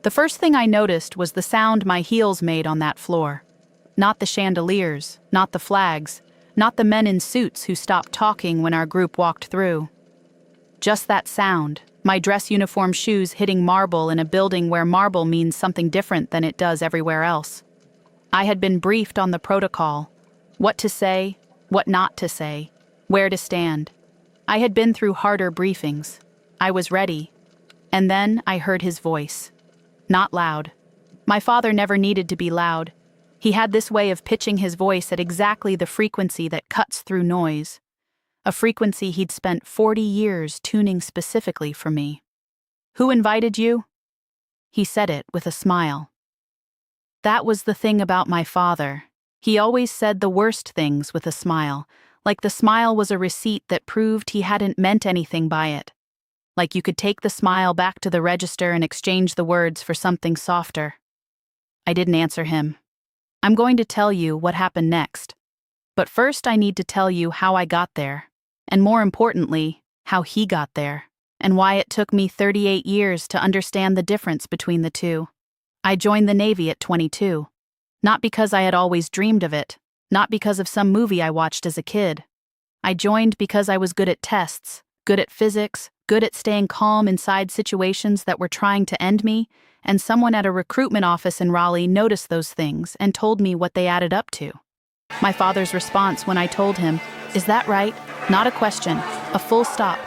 The first thing I noticed was the sound my heels made on that floor. Not the chandeliers, not the flags, not the men in suits who stopped talking when our group walked through. Just that sound, my dress uniform shoes hitting marble in a building where marble means something different than it does everywhere else. I had been briefed on the protocol, what to say, what not to say, where to stand. I had been through harder briefings. I was ready. And then I heard his voice. Not loud. My father never needed to be loud. He had this way of pitching his voice at exactly the frequency that cuts through noise. A frequency he'd spent 40 years tuning specifically for me. "Who invited you?" He said it with a smile. That was the thing about my father. He always said the worst things with a smile, like the smile was a receipt that proved he hadn't meant anything by it. Like you could take the smile back to the register and exchange the words for something softer. I didn't answer him. I'm going to tell you what happened next. But first I need to tell you how I got there. And more importantly, how he got there. And why it took me 38 years to understand the difference between the two. I joined the Navy at 22. Not because I had always dreamed of it. Not because of some movie I watched as a kid. I joined because I was good at tests, good at physics, good at staying calm inside situations that were trying to end me, and someone at a recruitment office in Raleigh noticed those things and told me what they added up to. My father's response when I told him, "Is that right?" Not a question, a full stop.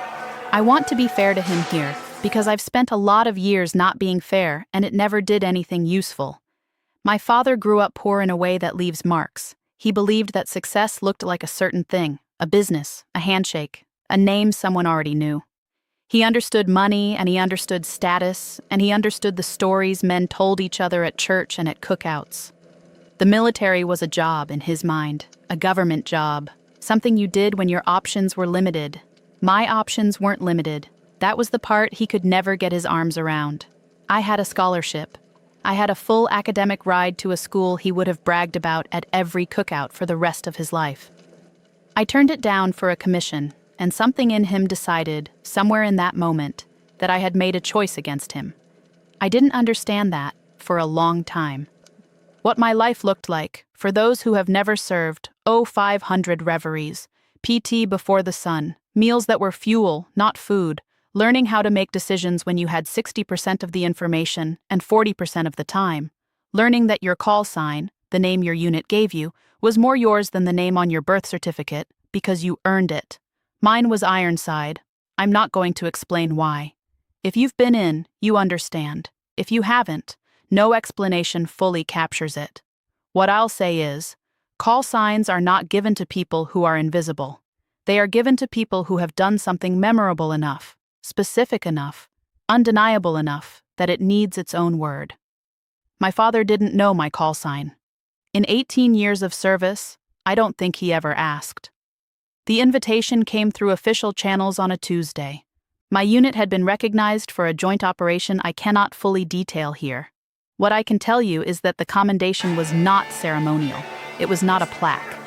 I want to be fair to him here, because I've spent a lot of years not being fair and it never did anything useful. My father grew up poor in a way that leaves marks. He believed that success looked like a certain thing, a business, a handshake, a name someone already knew. He understood money, and he understood status, and he understood the stories men told each other at church and at cookouts. The military was a job in his mind, a government job, something you did when your options were limited. My options weren't limited. That was the part he could never get his arms around. I had a scholarship. I had a full academic ride to a school he would have bragged about at every cookout for the rest of his life. I turned it down for a commission, and something in him decided, somewhere in that moment, that I had made a choice against him. I didn't understand that for a long time. What my life looked like, for those who have never served, 500 reveries, PT before the sun, meals that were fuel, not food, learning how to make decisions when you had 60% of the information and 40% of the time, learning that your call sign, the name your unit gave you, was more yours than the name on your birth certificate because you earned it. Mine was Ironside. I'm not going to explain why. If you've been in, you understand. If you haven't, no explanation fully captures it. What I'll say is, call signs are not given to people who are invisible. They are given to people who have done something memorable enough, specific enough, undeniable enough that it needs its own word. My father didn't know my call sign. In 18 years of service, I don't think he ever asked. The invitation came through official channels on a Tuesday. My unit had been recognized for a joint operation I cannot fully detail here. What I can tell you is that the commendation was not ceremonial. It was not a plaque.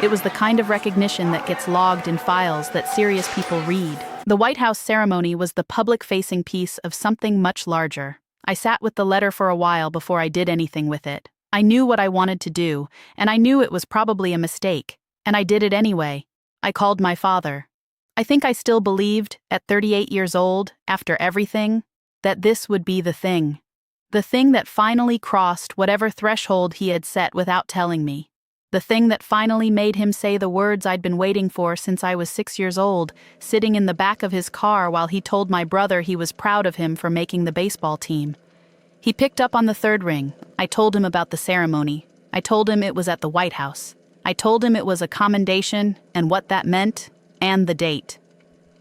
It was the kind of recognition that gets logged in files that serious people read. The White House ceremony was the public-facing piece of something much larger. I sat with the letter for a while before I did anything with it. I knew what I wanted to do, and I knew it was probably a mistake, and I did it anyway. I called my father. I think I still believed, at 38 years old, after everything, that this would be the thing. The thing that finally crossed whatever threshold he had set without telling me. The thing that finally made him say the words I'd been waiting for since I was 6 years old, sitting in the back of his car while he told my brother he was proud of him for making the baseball team. He picked up on the third ring. I told him about the ceremony. I told him it was at the White House. I told him it was a commendation and what that meant, and the date.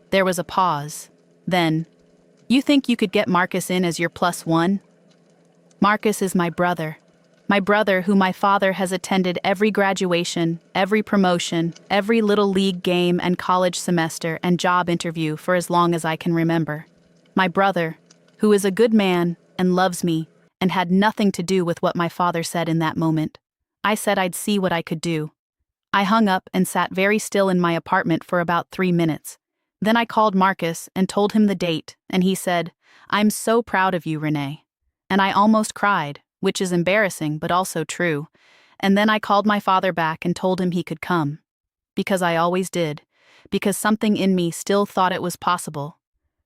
There was a pause. Then, "You think you could get Marcus in as your +1? Marcus is my brother. My brother who my father has attended every graduation, every promotion, every little league game and college semester and job interview for as long as I can remember. My brother, who is a good man and loves me and had nothing to do with what my father said in that moment. I said I'd see what I could do. I hung up and sat very still in my apartment for about 3 minutes. Then I called Marcus and told him the date, and he said, "I'm so proud of you, Renee." and I almost cried, which is embarrassing but also true. And then I called my father back and told him he could come. Because I always did. Because something in me still thought it was possible.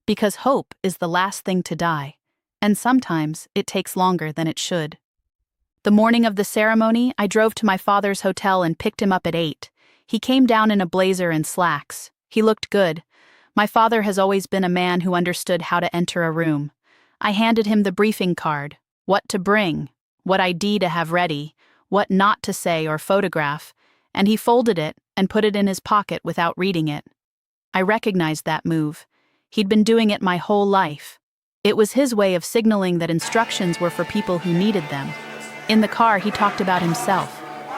Because hope is the last thing to die. And sometimes it takes longer than it should. The morning of the ceremony, I drove to my father's hotel and picked him up at 8. He came down in a blazer and slacks. He looked good. My father has always been a man who understood how to enter a room. I handed him the briefing card, what to bring, what ID to have ready, what not to say or photograph, and he folded it and put it in his pocket without reading it. I recognized that move. He'd been doing it my whole life. It was his way of signaling that instructions were for people who needed them. In the car, he talked about himself.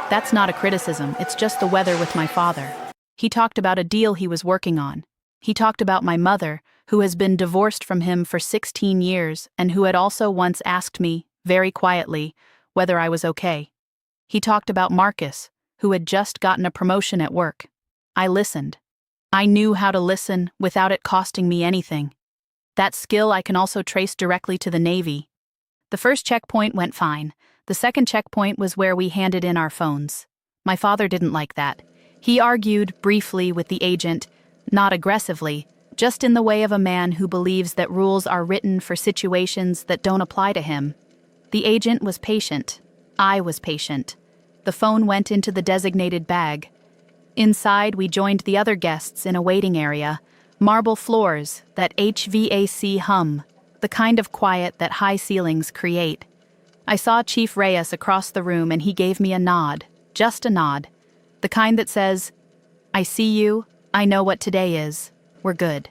That's not a criticism, it's just the weather with my father. He talked about a deal he was working on. He talked about my mother, who has been divorced from him for 16 years and who had also once asked me, very quietly, whether I was okay. He talked about Marcus, who had just gotten a promotion at work. I listened. I knew how to listen without it costing me anything. That skill I can also trace directly to the Navy. The first checkpoint went fine. The second checkpoint was where we handed in our phones. My father didn't like that. He argued briefly with the agent, not aggressively, just in the way of a man who believes that rules are written for situations that don't apply to him. The agent was patient. I was patient. The phone went into the designated bag. Inside, we joined the other guests in a waiting area. Marble floors, that HVAC hum, the kind of quiet that high ceilings create. I saw Chief Reyes across the room and he gave me a nod, just a nod. The kind that says, I see you, I know what today is, we're good.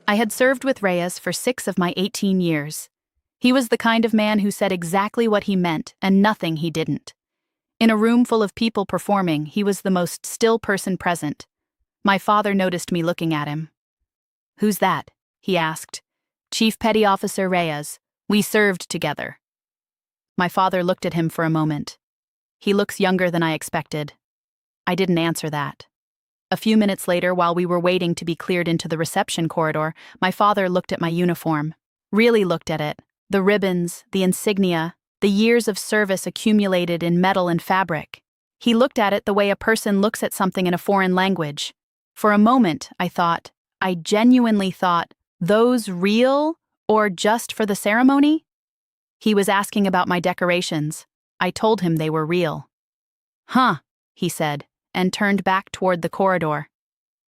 I had served with Reyes for 6 of my 18 years. He was the kind of man who said exactly what he meant and nothing he didn't. In a room full of people performing, he was the most still person present. My father noticed me looking at him. Who's that? He asked. Chief Petty Officer Reyes. We served together. My father looked at him for a moment. He looks younger than I expected. I didn't answer that. A few minutes later, while we were waiting to be cleared into the reception corridor, my father looked at my uniform. Really looked at it. The ribbons, the insignia, the years of service accumulated in metal and fabric. He looked at it the way a person looks at something in a foreign language. For a moment, I genuinely thought, those real or just for the ceremony? He was asking about my decorations. I told him they were real. Huh, he said, and turned back toward the corridor.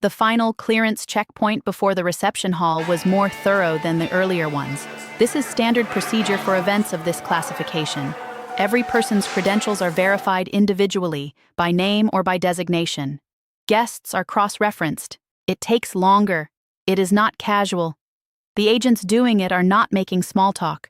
The final clearance checkpoint before the reception hall was more thorough than the earlier ones. This is standard procedure for events of this classification. Every person's credentials are verified individually, by name or by designation. Guests are cross-referenced. It takes longer. It is not casual. The agents doing it are not making small talk.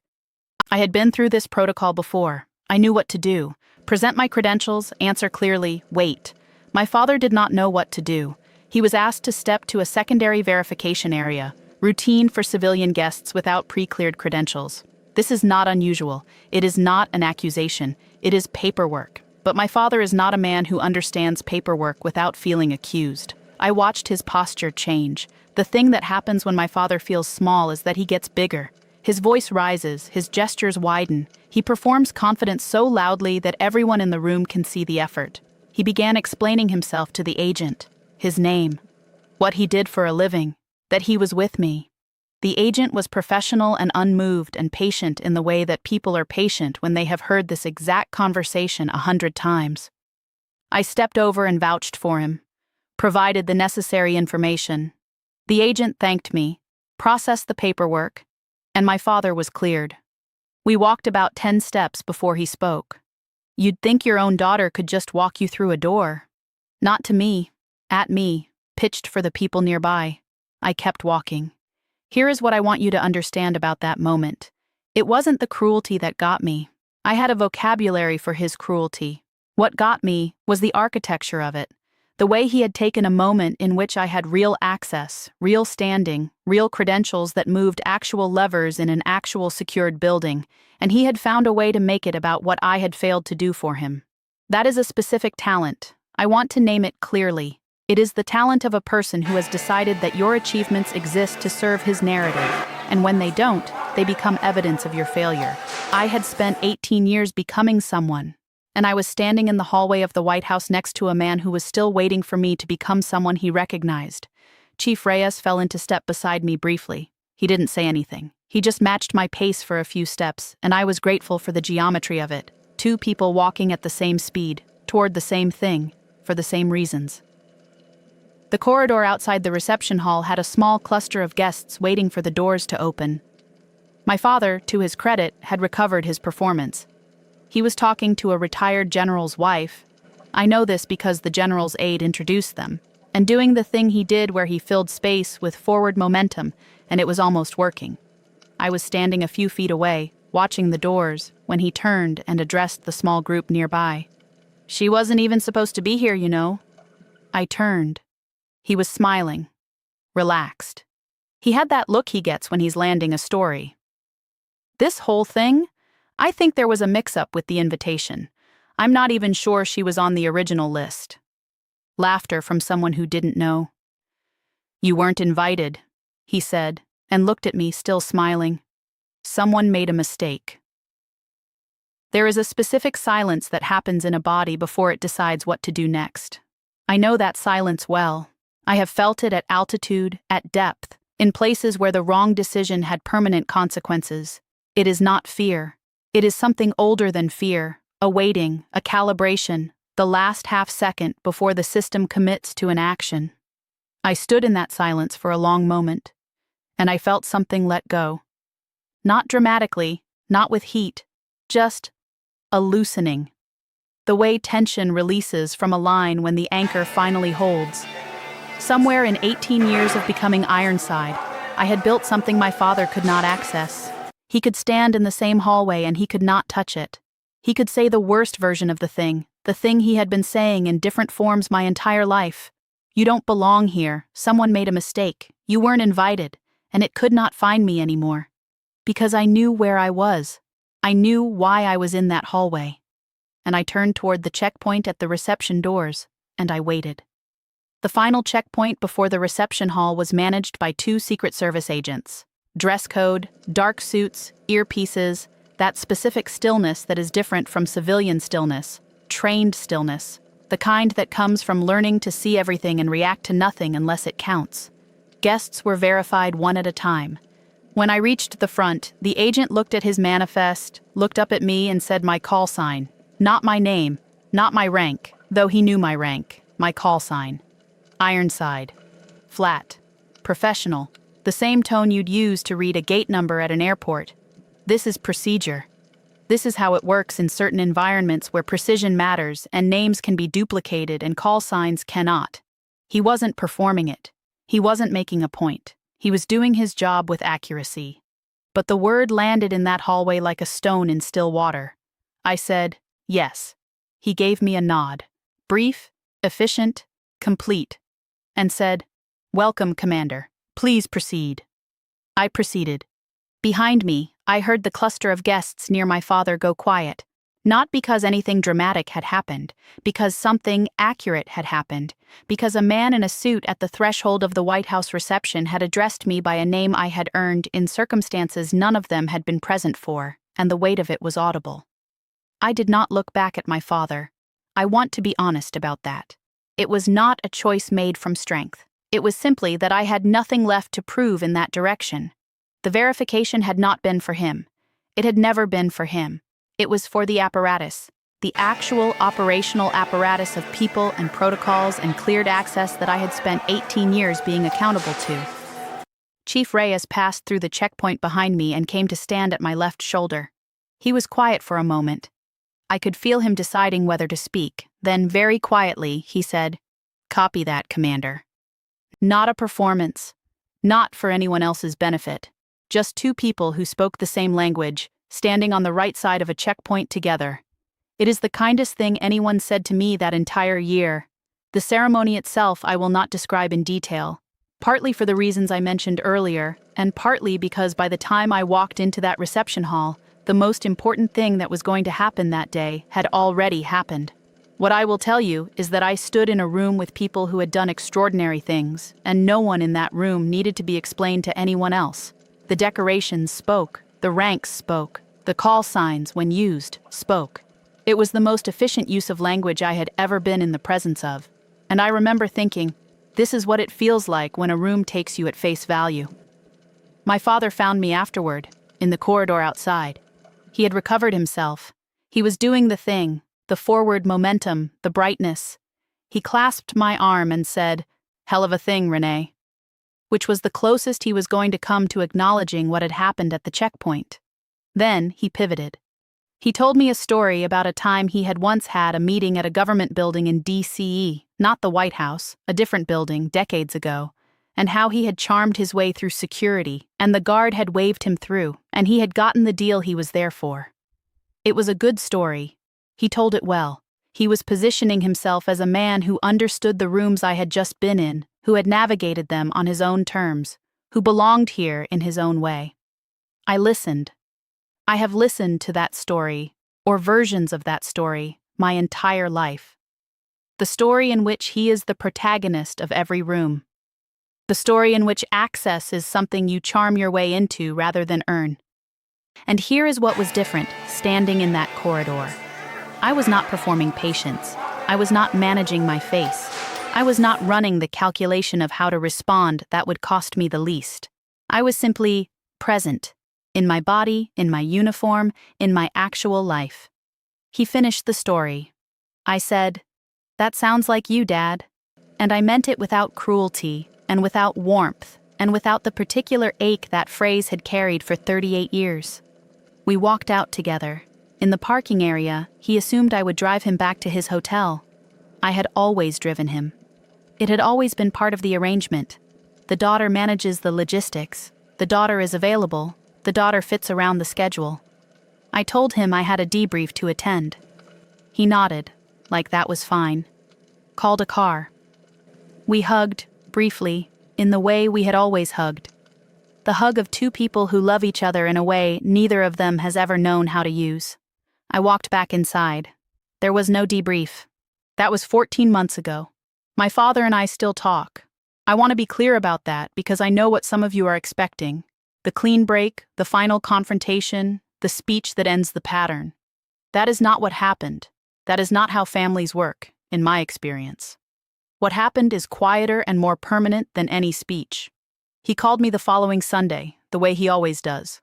I had been through this protocol before. I knew what to do. Present my credentials, answer clearly, wait. My father did not know what to do. He was asked to step to a secondary verification area, routine for civilian guests without pre-cleared credentials. This is not unusual. It is not an accusation. It is paperwork. But my father is not a man who understands paperwork without feeling accused. I watched his posture change. The thing that happens when my father feels small is that he gets bigger. His voice rises, his gestures widen. He performs confidence so loudly that everyone in the room can see the effort. He began explaining himself to the agent, his name, what he did for a living, that he was with me. The agent was professional and unmoved and patient in the way that people are patient when they have heard this exact conversation 100 times. I stepped over and vouched for him, provided the necessary information. The agent thanked me, processed the paperwork, and my father was cleared. We walked about 10 steps before he spoke. You'd think your own daughter could just walk you through a door. Not to me, at me, pitched for the people nearby. I kept walking. Here is what I want you to understand about that moment. It wasn't the cruelty that got me. I had a vocabulary for his cruelty. What got me was the architecture of it. The way he had taken a moment in which I had real access, real standing, real credentials that moved actual levers in an actual secured building, and he had found a way to make it about what I had failed to do for him. That is a specific talent. I want to name it clearly. It is the talent of a person who has decided that your achievements exist to serve his narrative. And when they don't, they become evidence of your failure. I had spent 18 years becoming someone, and I was standing in the hallway of the White House next to a man who was still waiting for me to become someone he recognized. Chief Reyes fell into step beside me briefly. He didn't say anything. He just matched my pace for a few steps, and I was grateful for the geometry of it. Two people walking at the same speed, toward the same thing, for the same reasons. The corridor outside the reception hall had a small cluster of guests waiting for the doors to open. My father, to his credit, had recovered his performance. He was talking to a retired general's wife. I know this because the general's aide introduced them, and doing the thing he did where he filled space with forward momentum, and it was almost working. I was standing a few feet away, watching the doors, when he turned and addressed the small group nearby. "She wasn't even supposed to be here, you know." I turned. He was smiling, relaxed. He had that look he gets when he's landing a story. "This whole thing? I think there was a mix-up with the invitation. I'm not even sure she was on the original list." Laughter from someone who didn't know. "You weren't invited," he said, and looked at me, still smiling. "Someone made a mistake." There is a specific silence that happens in a body before it decides what to do next. I know that silence well. I have felt it at altitude, at depth, in places where the wrong decision had permanent consequences. It is not fear. It is something older than fear, a waiting, a calibration, the last half second before the system commits to an action. I stood in that silence for a long moment, and I felt something let go. Not dramatically, not with heat, just a loosening. The way tension releases from a line when the anchor finally holds. Somewhere in 18 years of becoming Ironside, I had built something my father could not access. He could stand in the same hallway and he could not touch it. He could say the worst version of the thing he had been saying in different forms my entire life. "You don't belong here, someone made a mistake, you weren't invited," and it could not find me anymore. Because I knew where I was. I knew why I was in that hallway. And I turned toward the checkpoint at the reception doors, and I waited. The final checkpoint before the reception hall was managed by 2 Secret Service agents. Dress code, dark suits, earpieces, that specific stillness that is different from civilian stillness, trained stillness, the kind that comes from learning to see everything and react to nothing unless it counts. Guests were verified one at a time. When I reached the front, the agent looked at his manifest, looked up at me and said my call sign. Not my name, not my rank, though he knew my rank, my call sign. Ironside. Flat. Professional. The same tone you'd use to read a gate number at an airport. This is procedure. This is how it works in certain environments where precision matters and names can be duplicated and call signs cannot. He wasn't performing it. He wasn't making a point. He was doing his job with accuracy. But the word landed in that hallway like a stone in still water. I said, "Yes." He gave me a nod. Brief, efficient, complete. And said, "Welcome, Commander. Please proceed." I proceeded. Behind me, I heard the cluster of guests near my father go quiet. Not because anything dramatic had happened, because something accurate had happened, because a man in a suit at the threshold of the White House reception had addressed me by a name I had earned in circumstances none of them had been present for, and the weight of it was audible. I did not look back at my father. I want to be honest about that. It was not a choice made from strength. It was simply that I had nothing left to prove in that direction. The verification had not been for him. It had never been for him. It was for the apparatus, the actual operational apparatus of people and protocols and cleared access that I had spent 18 years being accountable to. Chief Reyes passed through the checkpoint behind me and came to stand at my left shoulder. He was quiet for a moment. I could feel him deciding whether to speak. Then, very quietly, he said, "Copy that, Commander." Not a performance. Not for anyone else's benefit. Just 2 people who spoke the same language, standing on the right side of a checkpoint together. It is the kindest thing anyone said to me that entire year. The ceremony itself I will not describe in detail, partly for the reasons I mentioned earlier, and partly because by the time I walked into that reception hall, the most important thing that was going to happen that day had already happened. What I will tell you is that I stood in a room with people who had done extraordinary things, and no one in that room needed to be explained to anyone else. The decorations spoke, the ranks spoke, the call signs, when used, spoke. It was the most efficient use of language I had ever been in the presence of, and I remember thinking, this is what it feels like when a room takes you at face value. My father found me afterward, in the corridor outside. He had recovered himself. He was doing the thing, the forward momentum, the brightness. He clasped my arm and said, "Hell of a thing, Renee," which was the closest he was going to come to acknowledging what had happened at the checkpoint. Then he pivoted. He told me a story about a time he had once had a meeting at a government building in D.C., not the White House, a different building, decades ago, and how he had charmed his way through security, and the guard had waved him through, and he had gotten the deal he was there for. It was a good story. He told it well. He was positioning himself as a man who understood the rooms I had just been in, who had navigated them on his own terms, who belonged here in his own way. I listened. I have listened to that story, or versions of that story, my entire life. The story in which he is the protagonist of every room. The story in which access is something you charm your way into rather than earn. And here is what was different, standing in that corridor. I was not performing patience. I was not managing my face. I was not running the calculation of how to respond that would cost me the least. I was simply present, in my body, in my uniform, in my actual life. He finished the story. I said, "That sounds like you, Dad." And I meant it without cruelty, and without warmth, and without the particular ache that phrase had carried for 38 years. We walked out together. In the parking area, he assumed I would drive him back to his hotel. I had always driven him. It had always been part of the arrangement. The daughter manages the logistics. The daughter is available. The daughter fits around the schedule. I told him I had a debrief to attend. He nodded, like that was fine. Called a car. We hugged, briefly, in the way we had always hugged. The hug of two people who love each other in a way neither of them has ever known how to use. I walked back inside. There was no debrief. That was 14 months ago. My father and I still talk. I want to be clear about that because I know what some of you are expecting. The clean break, the final confrontation, the speech that ends the pattern. That is not what happened. That is not how families work, in my experience. What happened is quieter and more permanent than any speech. He called me the following Sunday, the way he always does.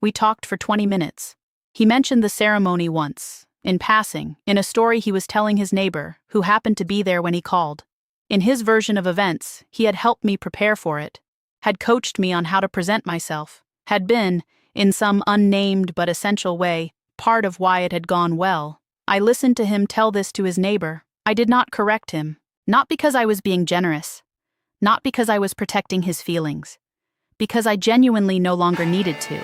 We talked for 20 minutes. He mentioned the ceremony once, in passing, in a story he was telling his neighbor, who happened to be there when he called. In his version of events, he had helped me prepare for it, had coached me on how to present myself, had been, in some unnamed but essential way, part of why it had gone well. I listened to him tell this to his neighbor. I did not correct him, not because I was being generous, not because I was protecting his feelings, because I genuinely no longer needed to.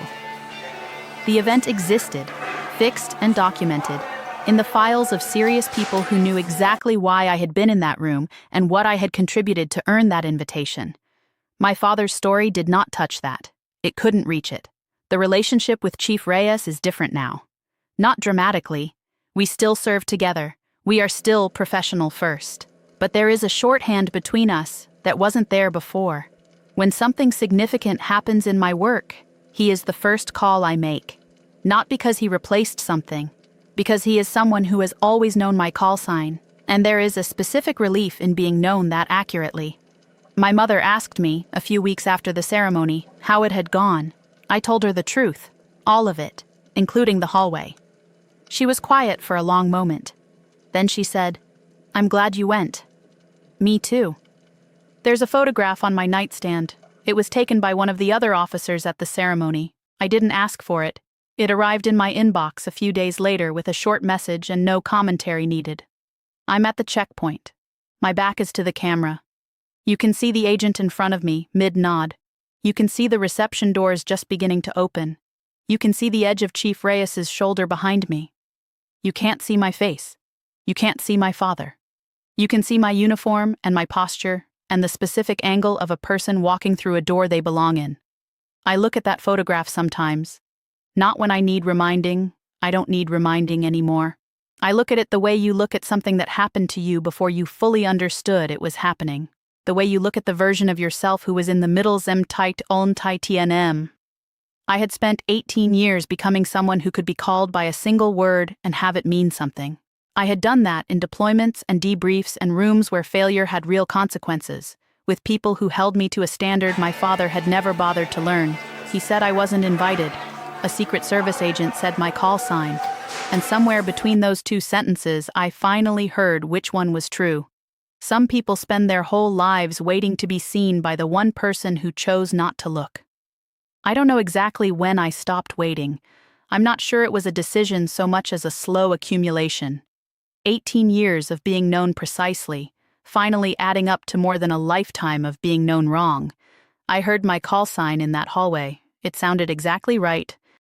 The event existed, fixed and documented, in the files of serious people who knew exactly why I had been in that room and what I had contributed to earn that invitation. My father's story did not touch that. It couldn't reach it. The relationship with Chief Reyes is different now. Not dramatically. We still serve together. We are still professional first. But there is a shorthand between us that wasn't there before. When something significant happens in my work, he is the first call I make. Not because he replaced something, because he is someone who has always known my call sign, and there is a specific relief in being known that accurately. My mother asked me, a few weeks after the ceremony, how it had gone. I told her the truth, all of it, including the hallway. She was quiet for a long moment. Then she said, "I'm glad you went." Me too. There's a photograph on my nightstand. It was taken by one of the other officers at the ceremony. I didn't ask for it. It arrived in my inbox a few days later with a short message and no commentary needed. I'm at the checkpoint. My back is to the camera. You can see the agent in front of me, mid-nod. You can see the reception doors just beginning to open. You can see the edge of Chief Reyes's shoulder behind me. You can't see my face. You can't see my father. You can see my uniform and my posture and the specific angle of a person walking through a door they belong in. I look at that photograph sometimes. Not when I need reminding. I don't need reminding anymore. I look at it the way you look at something that happened to you before you fully understood it was happening. The way you look at the version of yourself who was in the middle zem tight on tight TNM. I had spent 18 years becoming someone who could be called by a single word and have it mean something. I had done that in deployments and debriefs and rooms where failure had real consequences, with people who held me to a standard my father had never bothered to learn. He said I wasn't invited. A Secret Service agent said my call sign. And somewhere between those two sentences, I finally heard which one was true. Some people spend their whole lives waiting to be seen by the one person who chose not to look. I don't know exactly when I stopped waiting. I'm not sure it was a decision so much as a slow accumulation. 18 years of being known precisely, finally adding up to more than a lifetime of being known wrong. I heard my call sign in that hallway. It sounded exactly right,